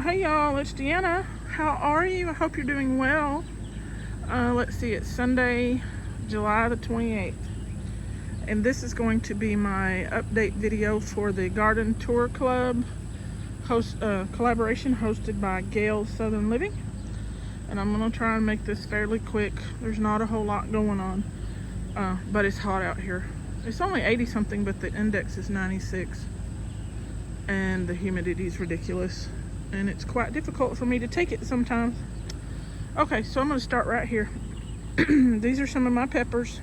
Hey y'all, it's Deanna. How are you? I hope you're doing well. Let's see, it's Sunday, July the 28th. And this is going to be my update video for the Garden Tour Club collaboration hosted by Gale Southern Living. And I'm gonna try and make this fairly quick. There's not a whole lot going on, but it's hot out here. It's only 80 something, but the index is 96. And the humidity is ridiculous. And it's quite difficult for me to take it sometimes. Okay, so I'm gonna start right here. These are some of my peppers.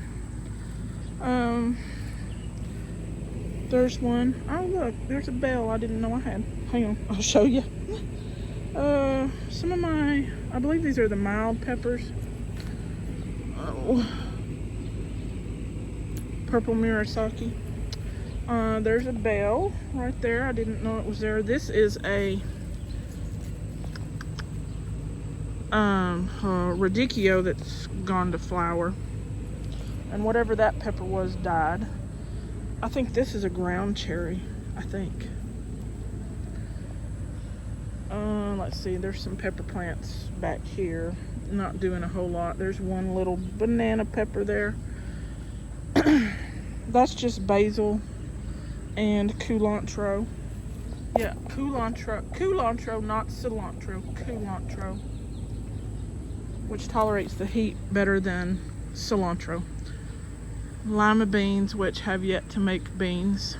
There's one. Oh look, there's a bell I didn't know I had. Hang on, I'll show you. Some of my, I believe these are the mild peppers. Oh, purple Murasaki. There's a bell right there. I didn't know it was there. This is a radicchio that's gone to flower, and whatever that pepper was died. I think this is a ground cherry, I think. Let's see, there's some pepper plants back here, not doing a whole lot. There's one little banana pepper there. That's just basil and culantro. Yeah, culantro, not cilantro, culantro, which tolerates the heat better than cilantro. Lima beans, which have yet to make beans.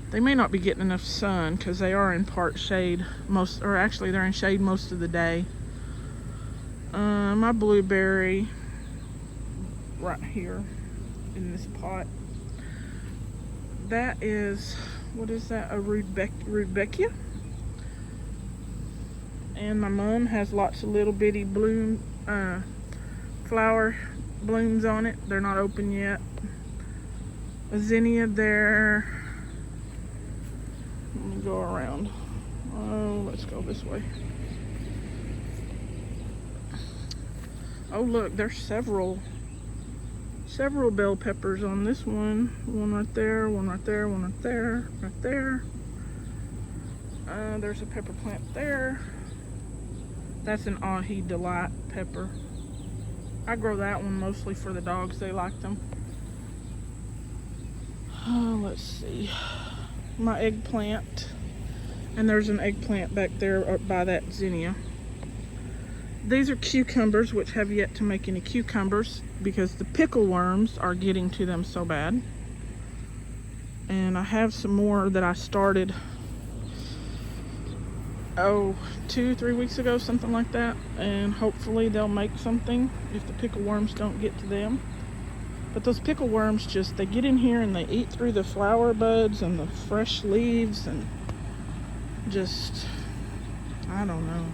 They may not be getting enough sun because they are in part shade they're in shade most of the day. My blueberry right here in this pot. That is, what is that? A rudbeckia. And my mom has lots of little bitty flower blooms on it. They're not open yet. A zinnia there. Let me go around. Oh, let's go this way. Oh look, there's several bell peppers on this one. One right there, one right there, one right there, right there. There's a pepper plant there. That's an Ahi Delight pepper. I grow that one mostly for the dogs. They like them. Let's see. My eggplant. And there's an eggplant back there by that zinnia. These are cucumbers, which have yet to make any cucumbers because the pickle worms are getting to them so bad. And I have some more that I started 2-3 weeks ago, something like that, and hopefully they'll make something if the pickle worms don't get to them. But those pickle worms they get in here and they eat through the flower buds and the fresh leaves, and I don't know,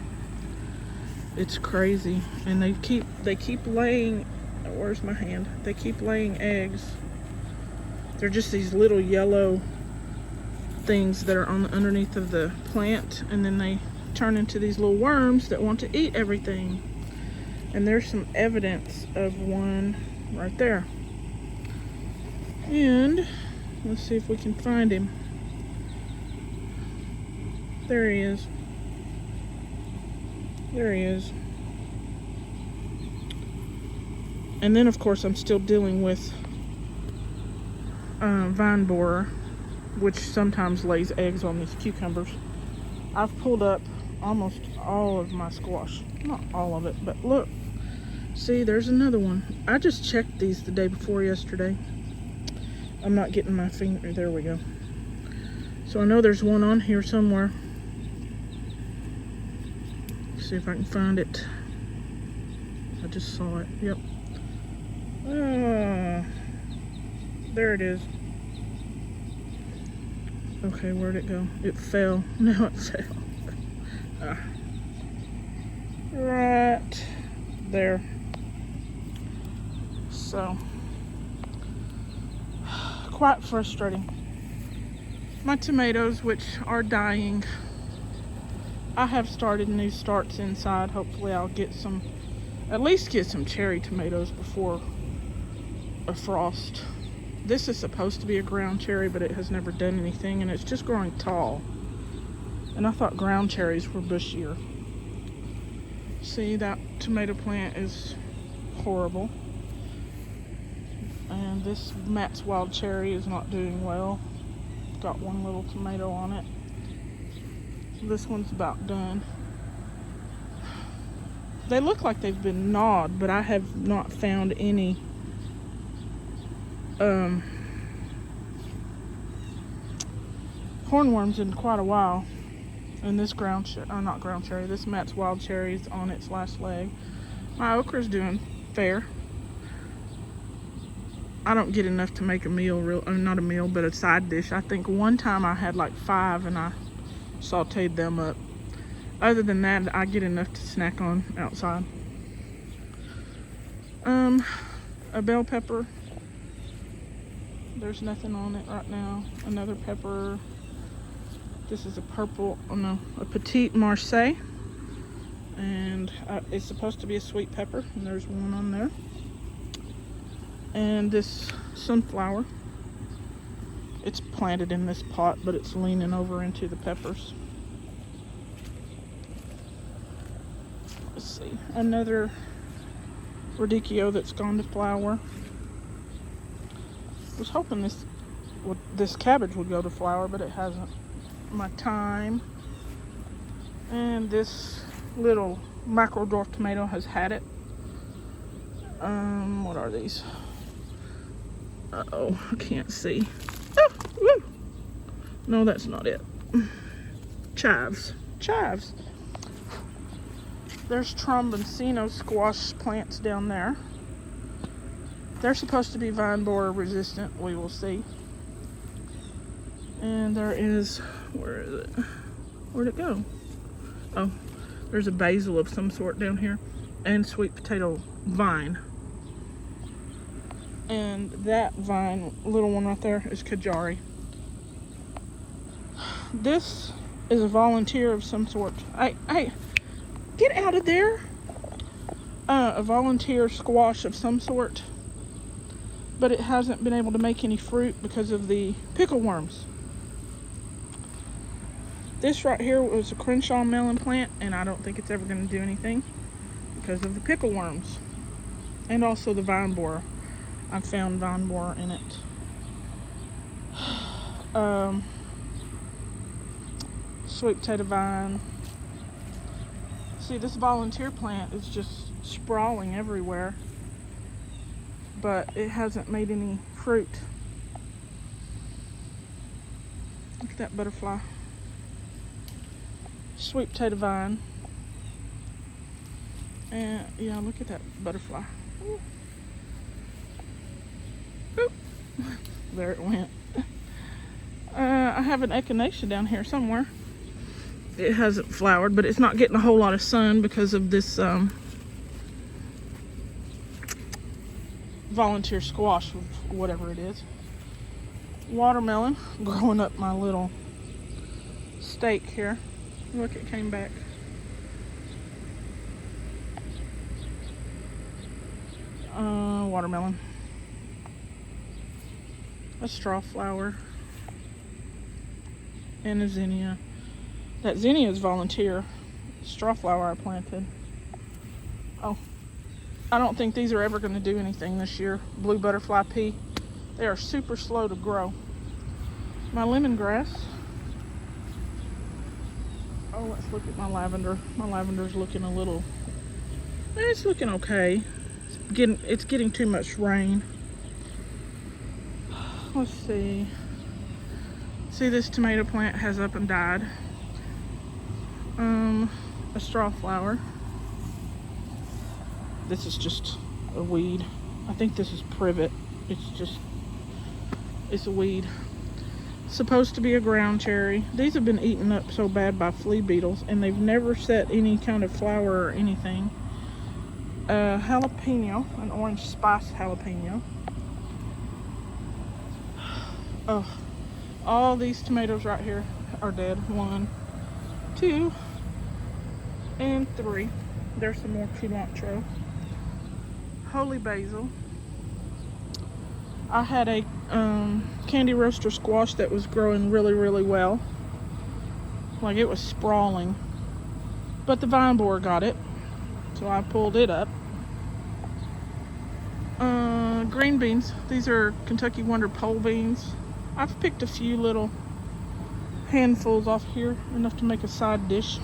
it's crazy. And they keep laying, where's my hand, they keep laying eggs. They're just these little yellow things that are on the underneath of the plant, and then they turn into these little worms that want to eat everything. And there's some evidence of one right there. And let's see if we can find him. There he is. There he is. And then of course I'm still dealing with vine borer, which sometimes lays eggs on these cucumbers. I've pulled up almost all of my squash. Not all of it, but look. See, there's another one. I just checked these the day before yesterday. I'm not getting my finger. There we go. So I know there's one on here somewhere. Let's see if I can find it. I just saw it. Yep. There it is. Okay, where'd it go? It fell. Now it fell. Right there. So, quite frustrating. My tomatoes, which are dying, I have started new starts inside. Hopefully I'll get at least get some cherry tomatoes before a frost. This is supposed to be a ground cherry, but it has never done anything, and it's just growing tall. And I thought ground cherries were bushier. See, that tomato plant is horrible. And this Matt's wild cherry is not doing well. Got one little tomato on it. This one's about done. They look like they've been gnawed, but I have not found any hornworms in quite a while. And this not ground cherry, this Matt's wild cherry is on its last leg. My okra's doing fair. I don't get enough to make a meal, not a meal, but a side dish. I think one time I had like 5 and I sauteed them up. Other than that, I get enough to snack on outside. A bell pepper. There's nothing on it right now. Another pepper. This is a purple, oh no, a Petite Marseille. And it's supposed to be a sweet pepper, and there's one on there. And this sunflower. It's planted in this pot, but it's leaning over into the peppers. Let's see, another radicchio that's gone to flower. I was hoping this cabbage would go to flower, but it hasn't. My thyme. And this little micro dwarf tomato has had it. What are these? Uh-oh, I can't see. Oh, woo. No, that's not it. Chives. There's Tromboncino squash plants down there. They're supposed to be vine borer resistant. We will see. And there is, where is it? Where'd it go? Oh, there's a basil of some sort down here. And sweet potato vine. And that vine, little one right there, is Kajari. This is a volunteer of some sort. Hey, get out of there. A volunteer squash of some sort. But it hasn't been able to make any fruit because of the pickle worms. This right here was a Crenshaw melon plant, and I don't think it's ever going to do anything because of the pickle worms. And also the vine borer. I found vine borer in it. Sweet potato vine. See, this volunteer plant is just sprawling everywhere, but it hasn't made any fruit. Look at that butterfly. Sweet potato vine. And yeah, look at that butterfly. Ooh. Ooh. There it went. I have an echinacea down here somewhere. It hasn't flowered, but it's not getting a whole lot of sun because of this volunteer squash, whatever it is. Watermelon growing up my little stake here. Look, it came back. Watermelon. A straw flower. And a zinnia. That zinnia is volunteer. Straw flower I planted. Oh, I don't think these are ever going to do anything this year. Blue butterfly pea. They are super slow to grow. My lemongrass. Oh, let's look at my lavender. My lavender's looking a little, it's looking okay. It's getting too much rain. Let's see. See, this tomato plant has up and died. A straw flower. This is just a weed. I think this is privet. It's a weed. Supposed to be a ground cherry. These have been eaten up so bad by flea beetles, and they've never set any kind of flower or anything. Jalapeno, an orange spice jalapeno. Oh, all these tomatoes right here are dead. 1, 2, and 3. There's some more cilantro. Holy basil. I had a candy roaster squash that was growing really, really well. Like it was sprawling. But the vine borer got it. So I pulled it up. Green beans. These are Kentucky Wonder pole beans. I've picked a few little handfuls off here, enough to make a side dish.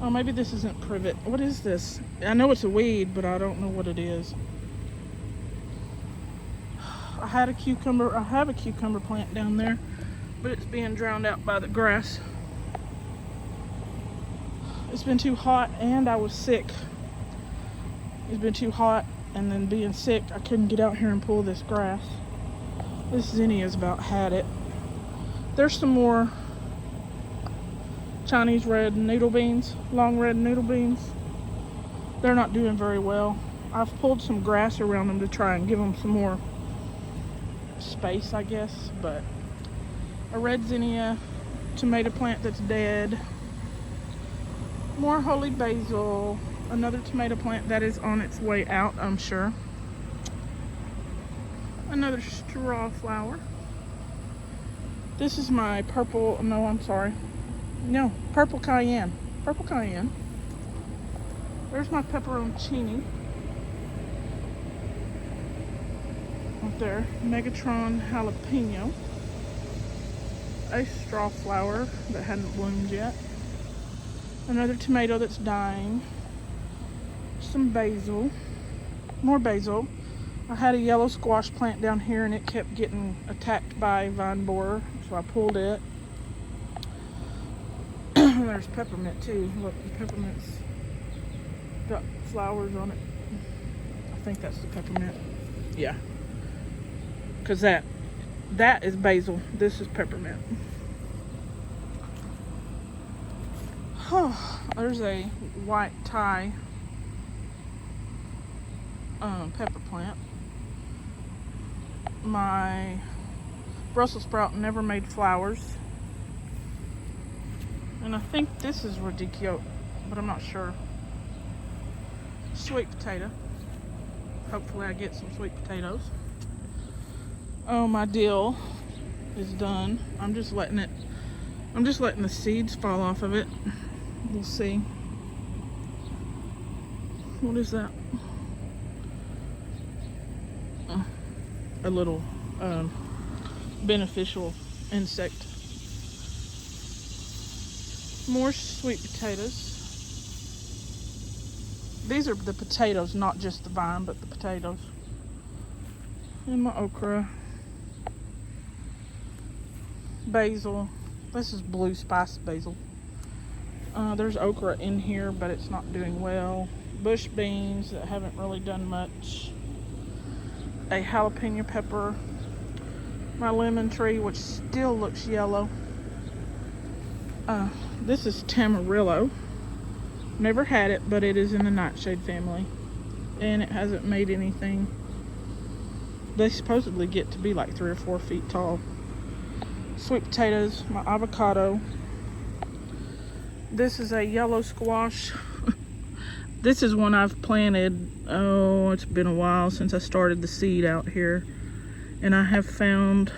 Oh, maybe this isn't privet. What is this? I know it's a weed, but I don't know what it is. I have a cucumber plant down there, but it's being drowned out by the grass. It's been too hot and I was sick. It's been too hot and then being sick, I couldn't get out here and pull this grass. This zinnia's about had it. There's some more Chinese red noodle beans, long red noodle beans. They're not doing very well. I've pulled some grass around them to try and give them some more space, I guess. But a red zinnia, tomato plant that's dead, more holy basil, another tomato plant that is on its way out, I'm sure. Another straw flower. This is my purple, no, I'm sorry. No, purple cayenne. Purple cayenne. There's my pepperoncini. Up there. Megatron jalapeno. A straw flower that hadn't bloomed yet. Another tomato that's dying. Some basil. More basil. I had a yellow squash plant down here and it kept getting attacked by vine borer, so I pulled it. There's peppermint too. Look, the peppermint's got flowers on it. I think that's the peppermint. Yeah. Because that is basil. This is peppermint. Oh, there's a white Thai pepper plant. My Brussels sprout never made flowers. And I think this is radicchio, but I'm not sure. Sweet potato. Hopefully I get some sweet potatoes. Oh, my dill is done. I'm just letting the seeds fall off of it. We'll see. What is that? A little beneficial insect. More sweet potatoes. These are the potatoes, not just the vine, but the potatoes. And my okra. Basil. This is blue spice basil. There's okra in here, but it's not doing well. Bush beans that haven't really done much. A jalapeno pepper. My lemon tree, which still looks yellow. This is Tamarillo. Never had it, but it is in the nightshade family. And it hasn't made anything. They supposedly get to be like 3 or 4 feet tall. Sweet potatoes, my avocado. This is a yellow squash. This is one I've planted. Oh, it's been a while since I started the seed out here. And I have found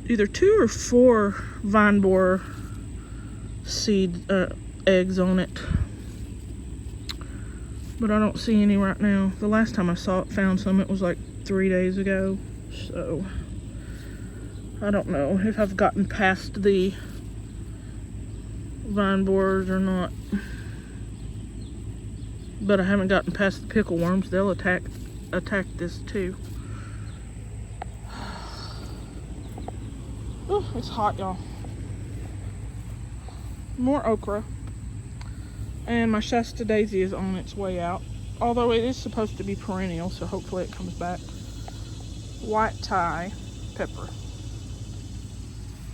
either 2 or 4 vine borer seed eggs on it. But I don't see any right now. The last time I found some, it was like 3 days ago. So I don't know if I've gotten past the vine borers or not. But I haven't gotten past the pickle worms. They'll attack this too. Oh, it's hot, y'all. More okra. And my Shasta daisy is on its way out. Although it is supposed to be perennial, so hopefully it comes back. White Thai pepper.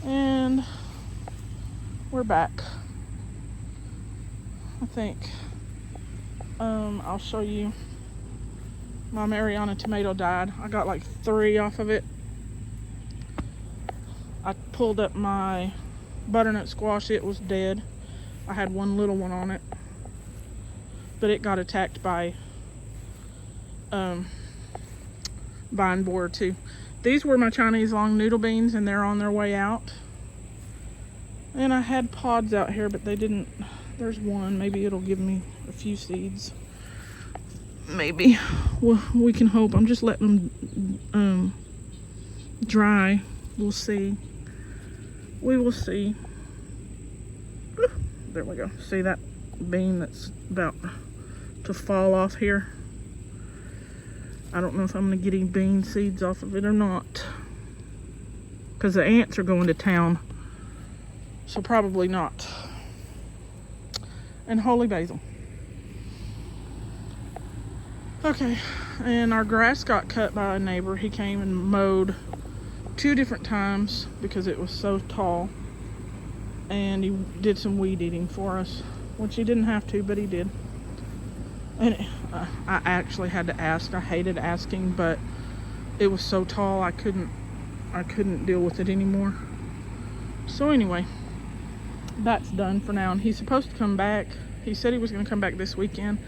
And we're back. I think I'll show you. My Mariana tomato died. I got like 3 off of it. I pulled up my butternut squash. It was dead. I had 1 little one on it, but it got attacked by vine borer too. These were my Chinese long noodle beans, and they're on their way out. And I had pods out here, but they didn't. There's one. Maybe it'll give me a few seeds. Maybe. Well, we can hope. I'm just letting them dry. We'll see. We will see. There we go. See that bean that's about to fall off here? I don't know if I'm going to get any bean seeds off of it or not, because the ants are going to town, so probably not. And holy basil. Okay, and our grass got cut by a neighbor. He came and mowed 2 different times because it was so tall, and he did some weed eating for us, which he didn't have to, but he did. And I actually had to ask. I hated asking, but it was so tall I couldn't deal with it anymore. So anyway, that's done for now. And he's supposed to come back. He said he was going to come back this weekend,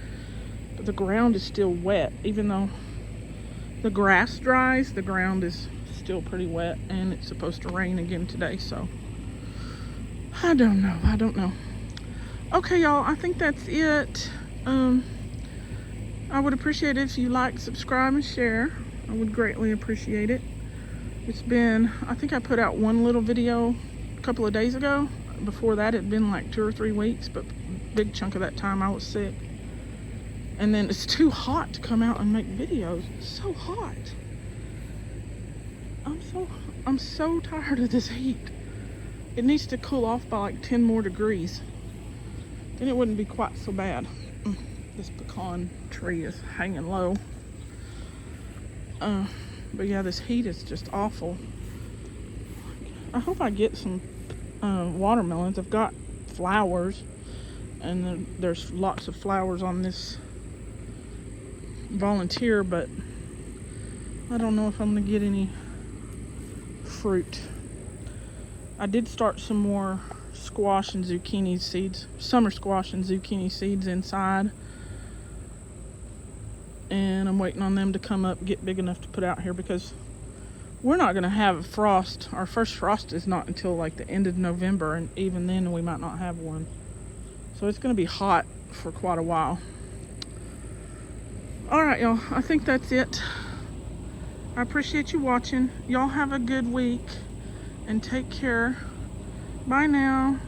but the ground is still wet. Even though the grass dries, the ground is still pretty wet, and it's supposed to rain again today. So I don't know. Okay, y'all, I think that's it. I would appreciate it if you like, subscribe, and share. I would greatly appreciate it. It's been, I think I put out one little video a couple of days ago. Before that, it'd been like 2 or 3 weeks, but a big chunk of that time I was sick. And then it's too hot to come out and make videos. It's so hot. I'm so tired of this heat. It needs to cool off by like 10 more degrees. Then it wouldn't be quite so bad. This pecan tree is hanging low. But yeah, this heat is just awful. I hope I get some watermelons. I've got flowers, and then there's lots of flowers on this volunteer, but I don't know if I'm gonna get any fruit. I did start some more squash and zucchini seeds, summer squash and zucchini seeds inside, and I'm waiting on them to come up, get big enough to put out here, because we're not going to have a frost. Our first frost is not until like the end of November, and even then we might not have one. So it's going to be hot for quite a while. All right, y'all, I think that's it. I appreciate you watching. Y'all have a good week and take care. Bye now.